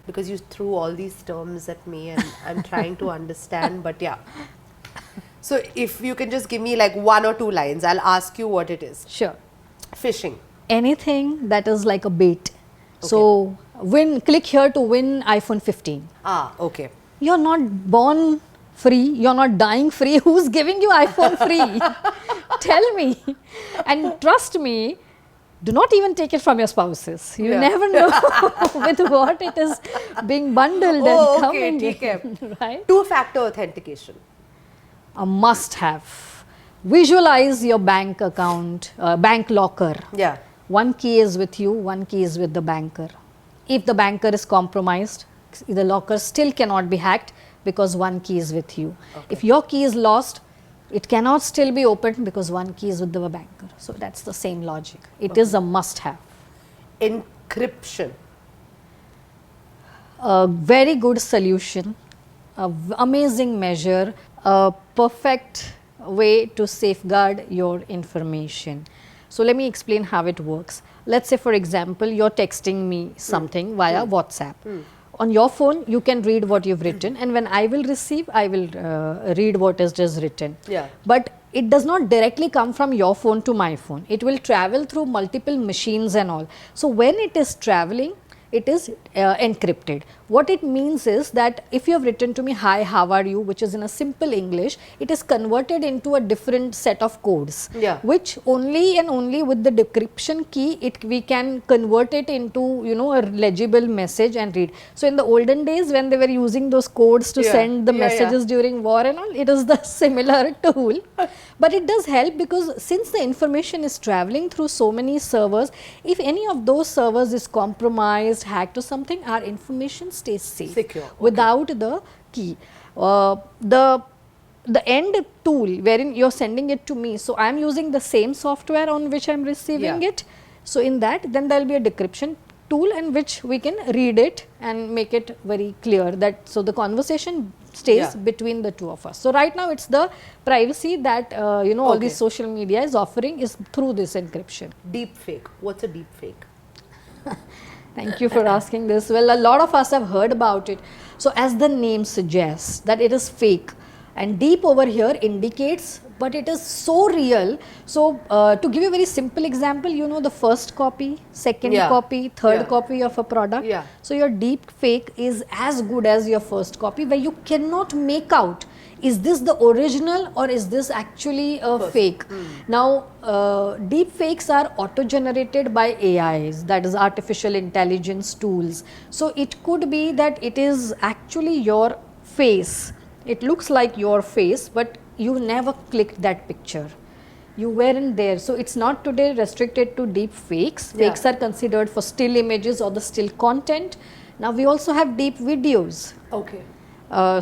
because you threw all these terms at me and I'm trying to understand, but so if you can just give me like 1 or 2 lines, I'll ask you what it is. Sure. Phishing. Anything that is like a bait. So click here to win iPhone 15. Okay. You're not born free, you're not dying free. Who's giving you iPhone free? Tell me. And trust me, do not even take it from your spouses. You never know with what it is being bundled and coming in. Right? 2-factor authentication. A must have. Visualize your bank account, bank locker. 1 key is with you, 1 key is with the banker. If the banker is compromised, the locker still cannot be hacked, because 1 key is with you. If your key is lost, it cannot still be opened, because 1 key is with the banker. So that's the same logic. It is a must have. Encryption. A very good solution, amazing measure, a perfect way to safeguard your information. So let me explain how it works. Let's say, for example, you're texting me something via WhatsApp. On your phone, you can read what you've written, and when I will receive, I will read what is just written. But it does not directly come from your phone to my phone. It will travel through multiple machines and all. So when it is traveling, it is encrypted. What it means is that if you have written to me, hi, how are you, which is in a simple English, it is converted into a different set of codes, which only and only with the decryption key, we can convert it into, a legible message and read. So in the olden days, when they were using those codes to send the messages during war and all, it is the similar tool. But it does help, because since the information is traveling through so many servers, if any of those servers is compromised, hacked or something, our information stays safe, secure, without the key. The end tool wherein you're sending it to me, so I'm using the same software on which I'm receiving it. So in that, then there'll be a decryption tool in which we can read it and make it very clear that, so the conversation stays between the two of us. So right now it's the privacy that all these social media is offering is through this encryption. Deep fake. What's a deep fake? Thank you for asking this. Well, a lot of us have heard about it. So, as the name suggests, that it is fake, and deep over here indicates, but it is so real. So, to give you a very simple example, you know the first copy, second Yeah. copy, third Yeah. copy of a product. Yeah. So, your deep fake is as good as your first copy, where you cannot make out, is this the original or is this actually a fake? Now, deep fakes are auto-generated by AIs, that is artificial intelligence tools. So, it could be that it is actually your face. It looks like your face, but you never clicked that picture. You weren't there. So, it's not today restricted to deep fakes. Yeah. Fakes are considered for still images or the still content. Now, we also have deep videos. Okay.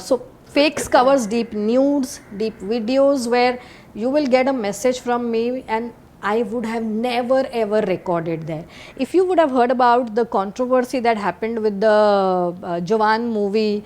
So fakes covers deep nudes, deep videos, where you will get a message from me and I would have never ever recorded there. If you would have heard about the controversy that happened with the Jawan movie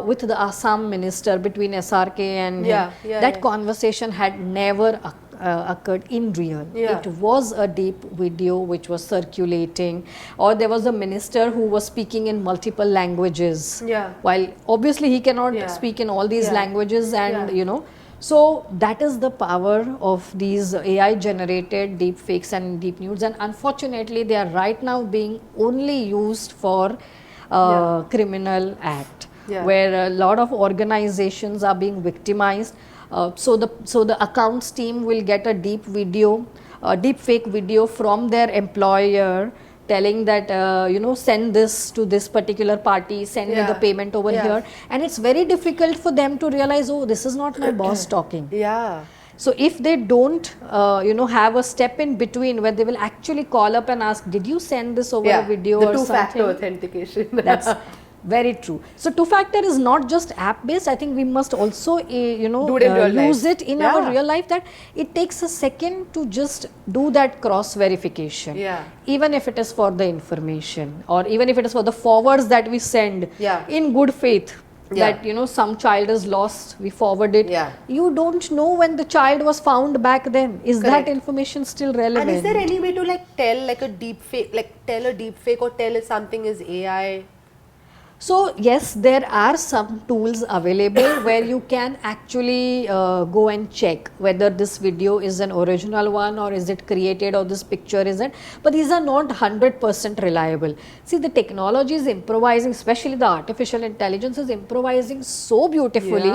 with the Assam minister, between SRK and him, that conversation had never occurred in real. It was a deep video which was circulating, or there was a minister who was speaking in multiple languages, while obviously he cannot speak in all these languages, and you know, so that is the power of these AI generated deep fakes and deep nudes, and unfortunately they are right now being only used for criminal act, where a lot of organizations are being victimized. So the accounts team will get a deep video, deep fake video from their employer, telling that you know, send this to this particular party, send me the payment over here, and it's very difficult for them to realize, oh, this is not my boss talking. So if they don't you know, have a step in between where they will actually call up and ask, did you send this over a video or something? The two-factor authentication. That's very true. So two-factor is not just app-based. I think we must also you know, use it in our real life, that it takes a second to just do that cross verification, even if it is for the information, or even if it is for the forwards that we send in good faith, that you know, some child is lost, we forward it. You don't know when the child was found back then. Is that information still relevant? And is there any way to like tell like a deep fake, like tell a deep fake or tell if something is AI? So yes, there are some tools available where you can actually go and check whether this video is an original one, or is it created, or this picture isn't. But these are not 100% reliable. See, the technology is improvising, especially the artificial intelligence is improvising so beautifully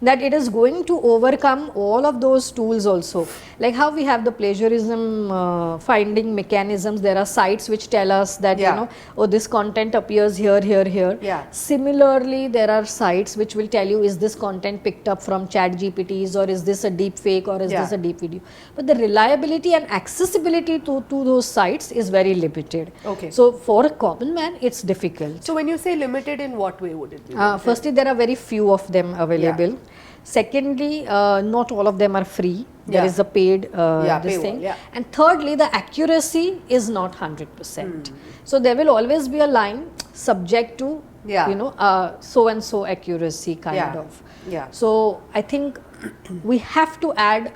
that it is going to overcome all of those tools also. Like how we have the plagiarism finding mechanisms, there are sites which tell us that you know, oh, this content appears here, here, here. Similarly, there are sites which will tell you, is this content picked up from chat GPTs, or is this a deep fake, or is this a deep video. But the reliability and accessibility to those sites is very limited. So for a common man, it's difficult. So when you say limited, in what way would it be? Firstly, there are very few of them available. Secondly, not all of them are free. There is a paid this thing. And thirdly, the accuracy is not 100%. So there will always be a line subject to you know, so and so accuracy kind of. So I think we have to add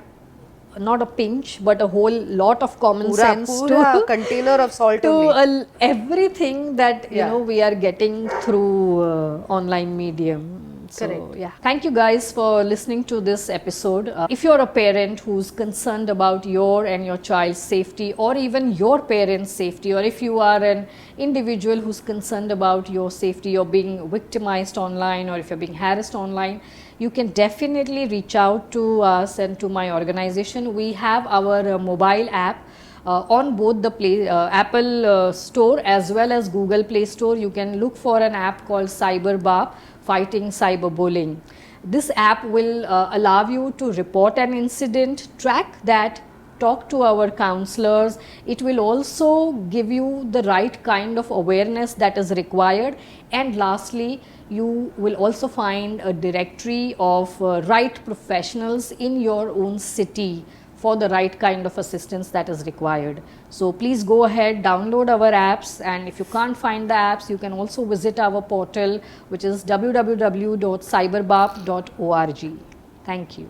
not a pinch but a whole lot of common sense to container of salt to everything that you know, we are getting through online medium. So yeah, thank you guys for listening to this episode. If you're a parent who's concerned about your and your child's safety, or even your parents' safety, or if you are an individual who's concerned about your safety, you're being victimized online, or if you're being harassed online, you can definitely reach out to us and to my organization. We have our mobile app on both the Apple Store as well as Google Play Store. You can look for an app called Cyber B.A.A.P, Fighting Cyberbullying. This app will allow you to report an incident, track that, talk to our counselors. It will also give you the right kind of awareness that is required. And lastly, you will also find a directory of right professionals in your own city for the right kind of assistance that is required. So please go ahead, download our apps, and if you can't find the apps, you can also visit our portal, which is www.cyberbaap.org. Thank you.